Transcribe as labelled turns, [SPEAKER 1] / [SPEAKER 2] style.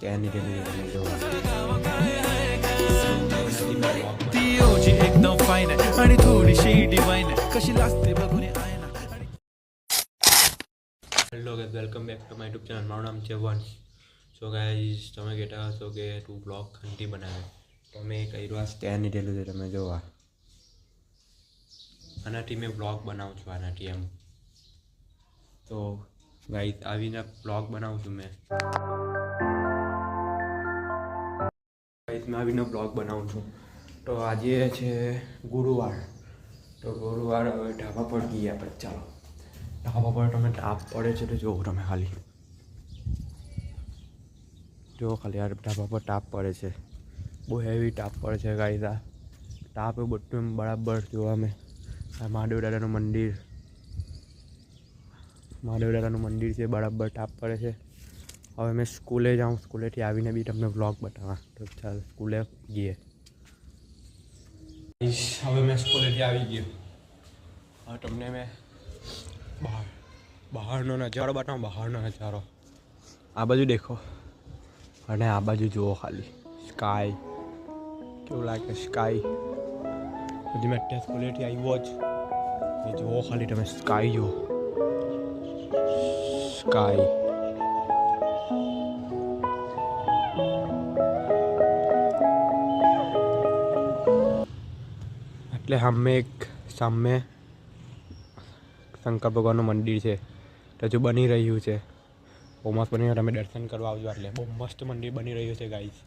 [SPEAKER 1] ત્યાંની રેલવે જોવા
[SPEAKER 2] एकदम फाईन आहे आणि थोडीशी डिवाइन आहे कशी लागते बघून आयना.
[SPEAKER 1] Hello guys, welcome back to my YouTube channel. મારું નામ છે વંશ. સો ગાઈઝ, તમે કહેતા હશો કે તું બ્લોગ ઘંટી બનાવે, તો મેં કર્યું આ સ્ટેન્ડ લીધેલું છે. તમે જોવા આનાથી મેં બ્લોગ બનાવું છું, આનાથી એમ. તો ગાઈઝ આવીને બ્લોગ બનાવું છું મેં. ગાઈઝ મેં આવીને બ્લોગ બનાવું છું. તો આજે છે ગુરુવાર. તો ગુરુવાર હવે ઢાબા પર ગયા આપણે. ચાલો ઢાબા પર તમે તાપ પડે છે તો જુઓ તમે ખાલી. જુઓ ખાલી આ ઢાબા પર તાપ પડે છે, બહુ હેવી તાપ પડે છે ગાઈઝ. આ તાપ એ બધું એમ બરાબર જોવા અમે. આ મહાદેવ દાદાનું મંદિર, મહાદેવ દાદાનું મંદિર છે, બરાબર તાપ પડે છે. હવે મેં સ્કૂલે જાઉં, સ્કૂલેથી આવીને બી તમને વ્લોગ બતાવવા. તો ચાલ સ્કૂલે ગઈએ. હવે મેં સ્કૂલેથી આવી ગયો. હવે તમને મેં બહારનો નજારો બતાવો. બહારનો નજારો આ બાજુ દેખો અને આ બાજુ જુઓ ખાલી. સ્કાય કેવું લાગે સ્કાય. હજી મેં અત્યારે સ્કૂલેથી આવ્યો જ. એ જુઓ ખાલી તમે સ્કાય જુઓ, સ્કાય. એટલે સામે શંકર ભગવાનનું મંદિર છે, તો હજુ બની રહ્યું છે. બહુ મસ્ત બની રહ્યું. તમે દર્શન કરવા આવજો. એટલે બહુ મસ્ત મંદિર બની રહ્યું છે ગાઈઝ.